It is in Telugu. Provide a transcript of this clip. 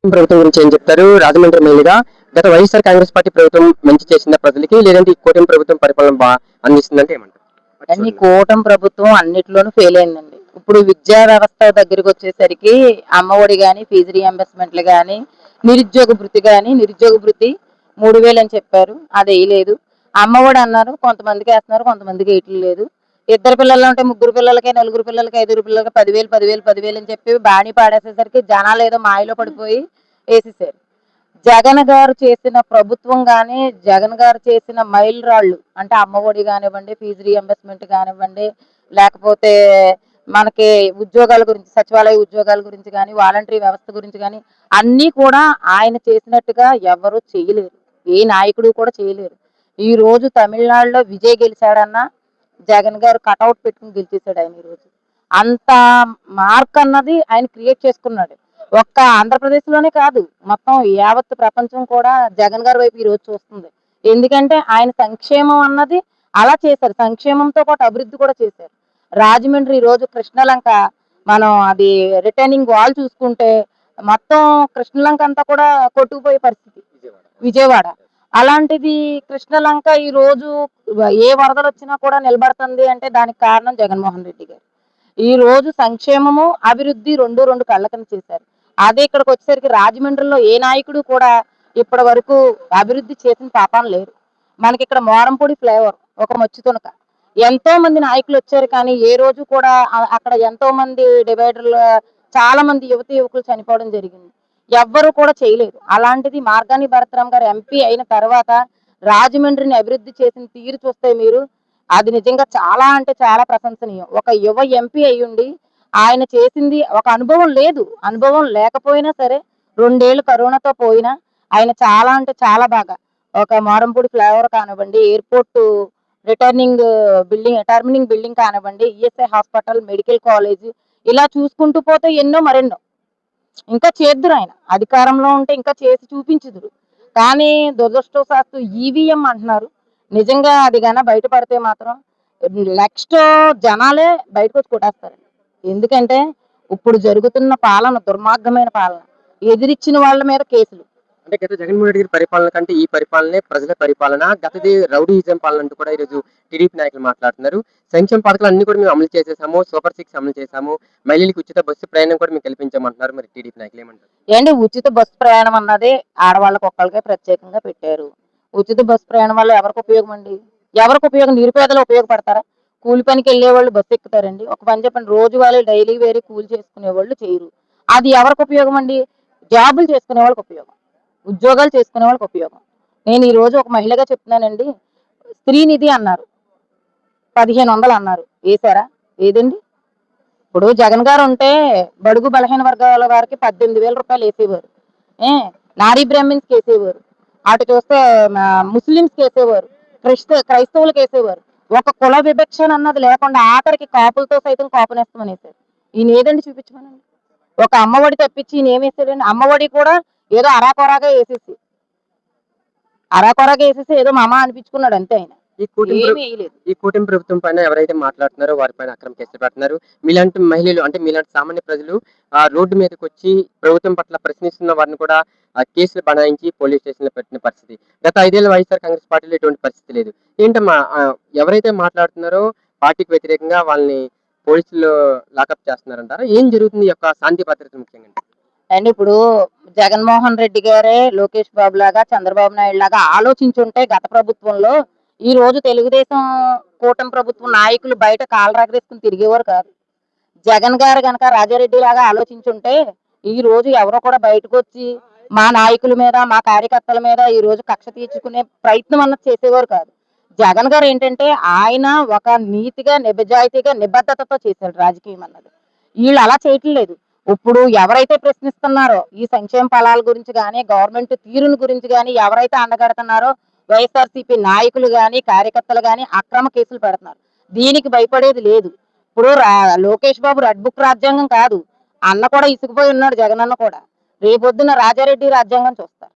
ప్రభుత్వం గురించి ఏం చెప్తారు? రాజమండ్రి ఎమ్మెల్యేగా గత వైఎస్ఆర్ కాంగ్రెస్ పార్టీ ప్రభుత్వం మంచి చేసిందా ప్రజలకి? లేదంటే ఈ కూటమి ప్రభుత్వం పరిపాలన అందిస్తుందంటే ఏమంటారు? కానీ కూటమి ప్రభుత్వం అన్నిట్లోనూ ఫెయిల్ అయిందండి. ఇప్పుడు విద్యా వ్యవస్థ దగ్గరికి వచ్చేసరికి అమ్మఒడి గాని, ఫీజు రీఎంబర్స్మెంట్లు గాని, నిరుద్యోగ భృతి 3000 అని చెప్పారు. అది వేయలేదు. అమ్మఒడి అన్నారు, కొంతమందికి వేస్తున్నారు, కొంతమందికి వేయట్లేదు. ఇద్దరు పిల్లలు ఉంటే ముగ్గురు పిల్లలకి, నలుగురు పిల్లలకి, ఐదుగురు పిల్లలకి 10,000 అని చెప్పి బాణీ పాడేసేసరికి జనాలు ఏదో మాయలో పడిపోయి వేసేసారు. జగన్ గారు చేసిన ప్రభుత్వం గాని, జగన్ గారు చేసిన మైలురాళ్ళు అంటే అమ్మఒడి కానివ్వండి, ఫీజు రీఎంబర్స్మెంట్ కానివ్వండి, లేకపోతే మనకి ఉద్యోగాల గురించి, సచివాలయ ఉద్యోగాల గురించి కానీ, వాలంటరీ వ్యవస్థ గురించి కానీ అన్నీ కూడా ఆయన చేసినట్టుగా ఎవరు చేయలేరు. ఏ నాయకుడు కూడా చేయలేరు. ఈ రోజు తమిళనాడులో విజయ్ గెలిచాడన్నా జగన్ గారు కటౌట్ పెట్టుకుని గెలిచేశాడు ఆయన. ఈ రోజు అంత మార్క్ అన్నది ఆయన క్రియేట్ చేసుకున్నాడు. ఒక్క ఆంధ్రప్రదేశ్ లోనే కాదు, మొత్తం యావత్ ప్రపంచం కూడా జగన్ గారి వైపు ఈ రోజు చూస్తుంది. ఎందుకంటే ఆయన సంక్షేమం అన్నది అలా చేశారు. సంక్షేమంతో పాటు అభివృద్ధి కూడా చేశారు. రాజమండ్రి ఈ రోజు కృష్ణలంక, మనం అది రిటర్నింగ్ వాల్ చూసుకుంటే మొత్తం కృష్ణలంక అంతా కూడా కొట్టుకుపోయే పరిస్థితి విజయవాడ. అలాంటిది కృష్ణలంక ఈ రోజు ఏ వరదలు వచ్చినా కూడా నిలబడుతుంది అంటే దానికి కారణం జగన్మోహన్ రెడ్డి గారు. ఈ రోజు సంక్షేమము అభివృద్ధి రెండు కళ్ళ కింద చేశారు. అదే ఇక్కడికి వచ్చేసరికి రాజమండ్రిలో ఏ నాయకుడు కూడా ఇప్పటి వరకు అభివృద్ధి చేసిన పాపాన లేరు. మనకి ఇక్కడ మోరంపూడి ఫ్లేవర్ ఒక మచ్చి తునక, ఎంతో మంది నాయకులు వచ్చారు కానీ ఏ రోజు కూడా అక్కడ ఎంతో మంది డివైడర్లు, చాలా మంది యువకులు చనిపోవడం జరిగింది. ఎవ్వరు కూడా చేయలేదు. అలాంటిది మార్గాని భరతరామ్ గారు ఎంపీ అయిన తర్వాత రాజమండ్రిని అభివృద్ధి చేసిన తీరు చూస్తే మీరు, అది నిజంగా చాలా అంటే చాలా ప్రశంసనీయం. ఒక యువ ఎంపీ అయ్యుండి ఆయన చేసింది, ఒక అనుభవం లేదు, అనుభవం లేకపోయినా సరే 2 ఏళ్ళు కరోనాతో పోయినా ఆయన చాలా అంటే చాలా బాగా ఒక మారంపూడి ఫ్లైఓవర్ కానివ్వండి, ఎయిర్పోర్ట్ టర్మినింగ్ బిల్డింగ్ కానివ్వండి, ఈఎస్ఐ హాస్పిటల్, మెడికల్ కాలేజ్, ఇలా చూసుకుంటూ పోతే ఎన్నో మరెన్నో ఇంకా చేద్దురు. ఆయన అధికారంలో ఉంటే ఇంకా చేసి చూపించుదురు. కానీ దురదృష్టవశాత్తు ఈవీఎం అంటున్నారు. నిజంగా అది గన బయటపడితే మాత్రం నెక్స్ట్ జనాలే బయటకు వచ్చి కొట్టేస్తారండి. ఎందుకంటే ఇప్పుడు జరుగుతున్న పాలన దుర్మార్గమైన పాలన, ఎదిరిచ్చిన వాళ్ళ మీద కేసులు. అంటే గత జగన్మోహన్ రెడ్డి గారి పరిపాలన కంటే ఈ పరిపాలనే ప్రజల పరిపాలన, గతది రౌడీయిజం పాలన అంటూ కూడా ఈరోజు టీడీపీ నాయకులు మాట్లాడుతున్నారు. సంక్షేమ పథకాలు అన్ని కూడా మేము అమలు చేసేసాము, సూపర్ సిక్స్ అమలు చేసాము, మహిళలకు ఉచిత బస్సు ప్రయాణం కూడా మేము కల్పించామంటున్నారు. మరి టీడీపీ నాయకులు ఏమంటారు? ఏంటి ఉచిత బస్సు ప్రయాణం అన్నది ఆడవాళ్ళకి ఒక్కళ్ళకే ప్రత్యేకంగా పెట్టారు. ఉచిత బస్సు ప్రయాణం వల్ల ఎవరికి ఉపయోగం అండి? ఎవరికి ఉపయోగం? నిరుపేదలు ఉపయోగపడతారా? కూలి పనికి వెళ్ళే వాళ్ళు బస్సు ఎక్కుతారండి? ఒక పని చెప్పండి, రోజు వాళ్ళు డైలీ వేరే కూలి చేసుకునే వాళ్ళు చేయరు. అది ఎవరికి ఉపయోగం అండి? జాబులు చేసుకునే వాళ్ళకి ఉపయోగం, ఉద్యోగాలు చేసుకునే వాళ్ళకి ఉపయోగం. నేను ఈ రోజు ఒక మహిళగా చెప్తున్నానండి. స్త్రీ నిధి అన్నారు, 1500 అన్నారు, వేసారా? ఏదండి? ఇప్పుడు జగన్ గారు ఉంటే బడుగు బలహీన వర్గాల వారికి 18,000 రూపాయలు వేసేవారు. నారీ బ్రాహ్మిన్స్ వేసేవారు, అటు చూస్తే ముస్లింస్ వేసేవారు, క్రైస్తవులకు వేసేవారు. ఒక కుల వివక్షణ అన్నది లేకుండా ఆఖరికి కాపులతో సైతం కాపునేస్తామని వేశారు. ఈయన ఏదండి చూపించమనండి? ఒక అమ్మఒడి తప్పించి ఈయన ఏం వేసాడండి? అమ్మఒడి కూడా ఏదో అరాకొరాగా వేసేసి ఏదో మామ అనిపించుకున్నాడు అంతే. ఆయన ఈ కూటమి ప్రభుత్వం పైన ఎవరైతే మాట్లాడుతున్నారో వారి పైన అక్రమ కేసులు పెడుతున్నారు. మీలాంటి మహిళలు, అంటే మీలాంటి సామాన్య ప్రజలు రోడ్డు మీదకి వచ్చి ప్రభుత్వం పట్ల ప్రశ్నిస్తున్న వారిని కూడా కేసులు బనాయించి పోలీస్ స్టేషన్ లో పెట్టిన పరిస్థితి. గత 5 ఏళ్ళ వైఎస్ఆర్ కాంగ్రెస్ పార్టీలో ఎటువంటి పరిస్థితి లేదు. ఏంటమ్మా ఎవరైతే మాట్లాడుతున్నారో పార్టీకి వ్యతిరేకంగా వాళ్ళని పోలీసులు లాకప్ చేస్తున్నారంటారా? ఏం జరుగుతుంది ఈ యొక్క శాంతి భద్రత ముఖ్యంగా? అండ్ ఇప్పుడు జగన్మోహన్ రెడ్డి గారే లోకేష్ బాబు లాగా, చంద్రబాబు నాయుడు లాగా ఆలోచించుంటే గత ప్రభుత్వంలో ఈ రోజు తెలుగుదేశం కూటమి ప్రభుత్వం నాయకులు బయట కాలు రగరేసుకుని తిరిగేవారు కాదు. జగన్ గారు గనక రాజారెడ్డి లాగా ఆలోచించుంటే ఈ రోజు ఎవరో కూడా బయటకు వచ్చి మా నాయకుల మీద, మా కార్యకర్తల మీద ఈ రోజు కక్ష తీర్చుకునే ప్రయత్నం అన్నది చేసేవారు కాదు. జగన్ గారు ఏంటంటే ఆయన ఒక నీతిగా, నిజాయితీగా, నిబద్ధతతో చేశాడు రాజకీయం అన్నది. వీళ్ళు అలా చేయట్లేదు. ఇప్పుడు ఎవరైతే ప్రశ్నిస్తున్నారో ఈ సంక్షేమ ఫలాల గురించి కానీ, గవర్నమెంట్ తీరుని గురించి కానీ ఎవరైతే అండగడుతున్నారో వైఎస్ఆర్సీపీ నాయకులు కానీ, కార్యకర్తలు కానీ అక్రమ కేసులు పెడుతున్నారు. దీనికి భయపడేది లేదు. ఇప్పుడు లోకేష్ బాబు రెడ్ బుక్ రాజ్యాంగం కాదు, అన్న కూడా ఇసుకుపోయి ఉన్నాడు. జగన్ అన్న కూడా రేపొద్దున రాజారెడ్డి రాజ్యాంగం చూస్తారు.